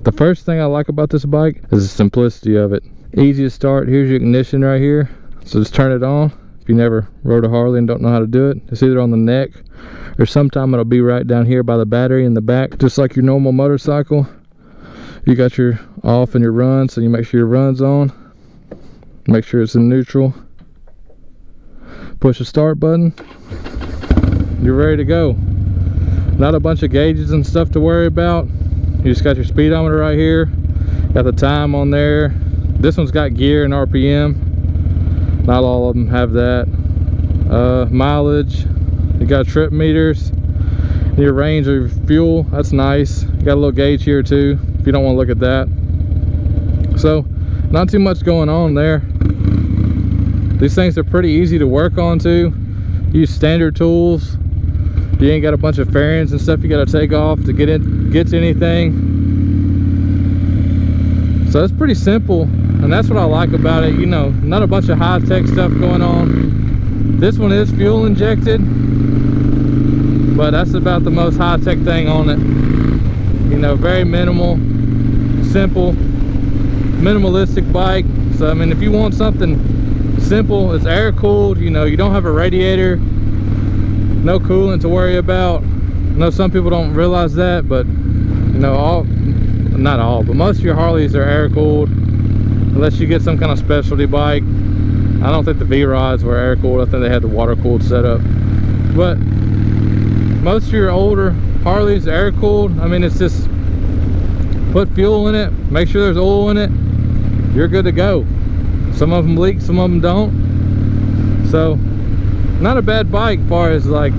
The first thing I like about this bike is the simplicity of it. Easy to start. Here's your ignition right here, so just turn it on. If you never rode a Harley and don't know how to do it, it's either on the neck or sometime it'll be right down here by the battery in the back, just like your normal motorcycle. You got your off and your run, so you make sure your run's on, make sure it's in neutral, push the start button, you're ready to go. Not a bunch of gauges and stuff to worry about. You just got your speedometer right here, got the time on there. This one's got gear and RPM. Not all of them have that. Mileage, you got trip meters, your range of your fuel, that's nice. You got a little gauge here too, if you don't want to look at that. So, not too much going on there. These things are pretty easy to work on too. Use standard tools. You ain't got a bunch of fairings and stuff you got to take off to get to anything. So it's pretty simple, and that's what I like about it. You know, not a bunch of high-tech stuff going on. This one is fuel injected, but that's about the most high-tech thing on it. You know, very minimal, simple, minimalistic bike. So I mean, if you want something simple, it's air cooled, you know, you don't have a radiator, no coolant to worry about. I know some people don't realize that, but you know, not all, but most of your Harleys are air cooled, unless you get some kind of specialty bike. I don't think the V-Rods were air cooled. I think they had the water cooled setup, but most of your older Harleys are air cooled. I mean, it's just put fuel in it, make sure there's oil in it, you're good to go. Some of them leak, some of them don't. So not a bad bike as far as, like,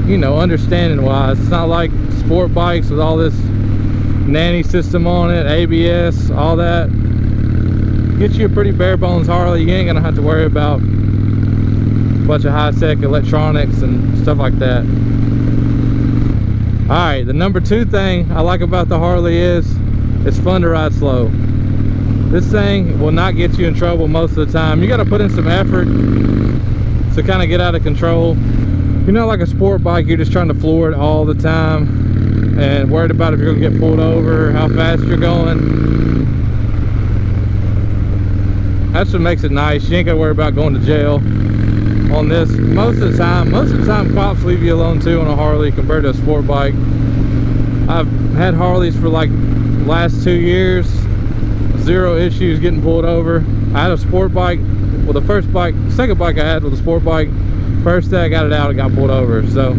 you know, understanding wise. It's not like sport bikes with all this nanny system on it, ABS, all that. Get you a pretty bare bones Harley. You ain't gonna have to worry about a bunch of high-tech electronics and stuff like that. All right, the number 2 thing I like about the Harley is it's fun to ride slow. This thing will not get you in trouble most of the time. You got to put in some effort to kind of get out of control. You're not like a sport bike, you're just trying to floor it all the time and worried about if you're gonna get pulled over, how fast you're going. That's what makes it nice. You ain't gotta worry about going to jail on this. Most of the time cops leave you alone too on a Harley compared to a sport bike. I've had Harleys for like the last 2 years, 0 issues getting pulled over. I had a sport bike. Well, the second bike I had was a sport bike. First day I got it out, it got pulled over. So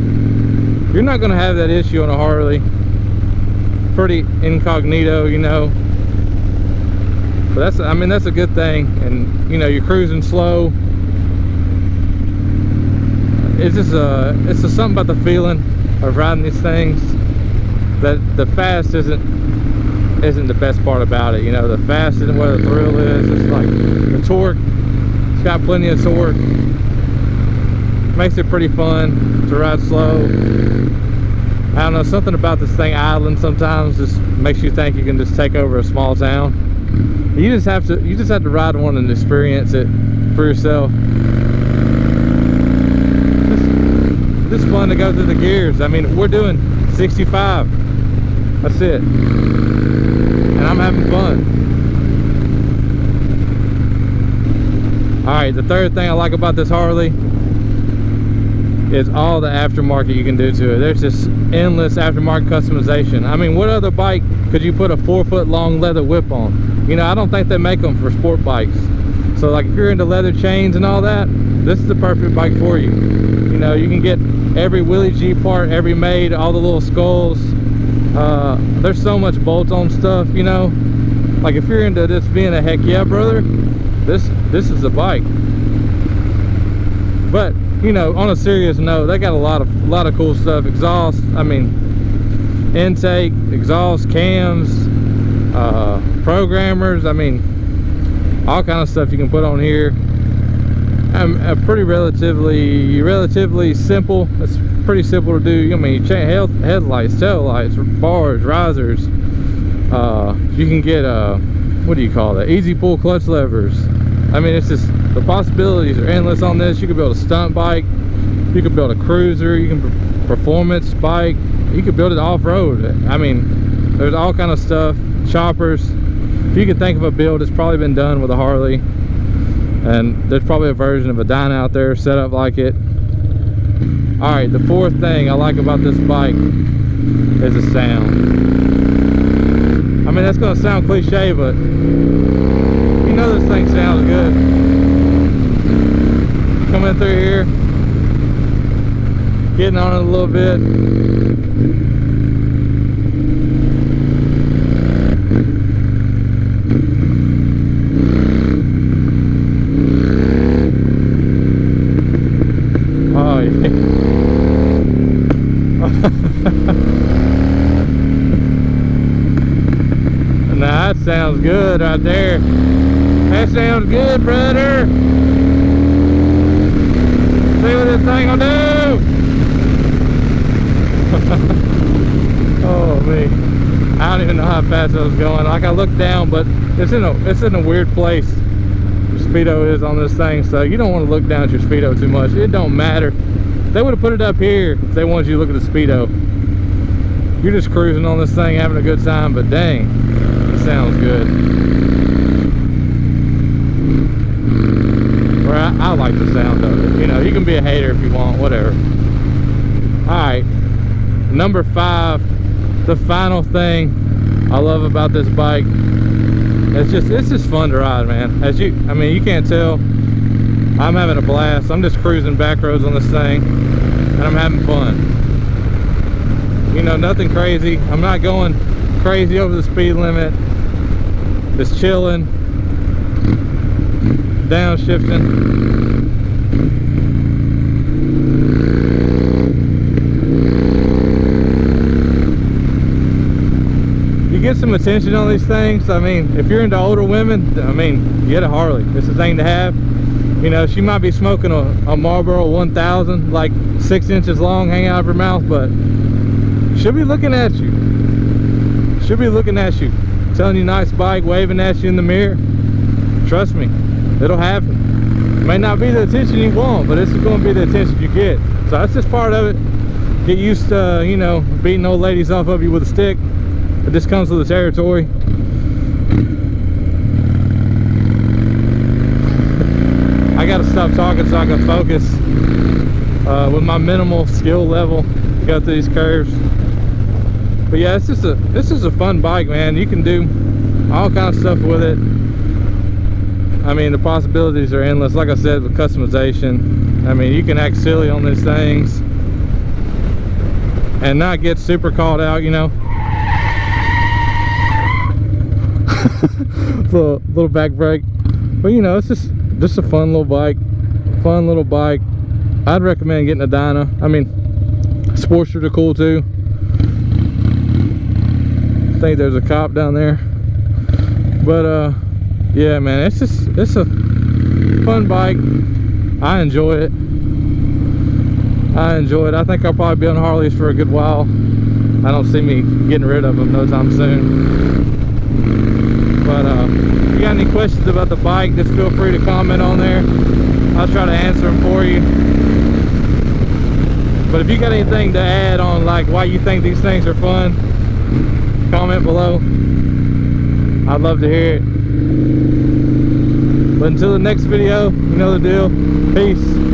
you're not going to have that issue on a Harley. Pretty incognito, you know. But that's a good thing. And you know, you're cruising slow. It's just something about the feeling of riding these things that the fast isn't the best part about it. You know, the fast isn't where the thrill is. It's like the torque. It's got plenty of torque. Makes it pretty fun to ride slow. I don't know, something about this thing idling sometimes just makes you think you can just take over a small town. You just have to ride one and experience it for yourself. It's fun to go through the gears. I mean, we're doing 65. That's it. And I'm having fun. Alright, the third thing I like about this Harley is all the aftermarket you can do to it. There's just endless aftermarket customization. I mean, what other bike could you put a 4-foot long leather whip on? You know, I don't think they make them for sport bikes. So like if you're into leather chains and all that, this is the perfect bike for you. You know, you can get every Willie G part, every made, all the little skulls. There's so much bolt-on stuff, you know. Like if you're into this being a heck yeah brother, this is a bike. But you know, on a serious note, they got a lot of cool stuff. Exhaust, I mean, intake, exhaust, cams, programmers. I mean, all kind of stuff you can put on here. Pretty relatively simple. It's pretty simple to do. I mean, you change headlights, tail lights, bars, risers. You can get what do you call that? Easy pull clutch levers. I mean, it's just, the possibilities are endless on this. You could build a stunt bike, you could build a cruiser, you can performance bike, you could build it off-road. I mean, There's all kind of stuff, choppers. If you can think of a build, it's probably been done with a Harley, and there's probably a version of a Dyna out there set up like it. All right, the fourth thing I like about this bike is the sound. I mean, that's gonna sound cliche, but you know this thing sounds good. Coming through here, getting on it a little bit. Oh yeah. Nah, that sounds good right there. That sounds good, brother. See what this thing will do. Oh me, I don't even know how fast I was going. Like, I looked down, but it's in a weird place. Your speedo is on this thing, so you don't want to look down at your speedo too much. It don't matter. They would have put it up here if they wanted you to look at the speedo. You're just cruising on this thing, having a good time, but dang, it sounds good. Or I like the sound of it. You know, you can be a hater if you want, whatever. Alright, number 5, the final thing I love about this bike. It's just fun to ride, man. I mean, you can't tell. I'm having a blast. I'm just cruising back roads on this thing, and I'm having fun. You know, nothing crazy. I'm not going crazy over the speed limit. Just chilling, downshifting. You get some attention on these things. I mean, if you're into older women, I mean, get a Harley. It's a thing to have. You know, she might be smoking a Marlboro 1000, like 6 inches long, hanging out of her mouth, but she'll be looking at you. She'll be looking at you, telling you nice bike, waving at you in the mirror. Trust me, it'll happen. It may not be the attention you want, but it's going to be the attention you get. So that's just part of it. Get used to, you know, beating old ladies off of you with a stick. It just comes with the territory. I gotta stop talking so I can focus with my minimal skill level, go through these curves. But yeah, this is a fun bike, man. You can do all kinds of stuff with it. I mean, the possibilities are endless. Like I said, with customization, I mean, you can act silly on these things and not get super called out, you know. little back brake, but you know, it's just a fun little bike. I'd recommend getting a Dyna. I mean, Sportsters are cool too. I think there's a cop down there, but yeah, man, it's a fun bike. I enjoy it. I think I'll probably be on Harleys for a good while. I don't see me getting rid of them no time soon. But if you got any questions about the bike, just feel free to comment on there. I'll try to answer them for you. But if you got anything to add on, like why you think these things are fun, comment below. I'd love to hear it. But until the next video, you know the deal. Peace.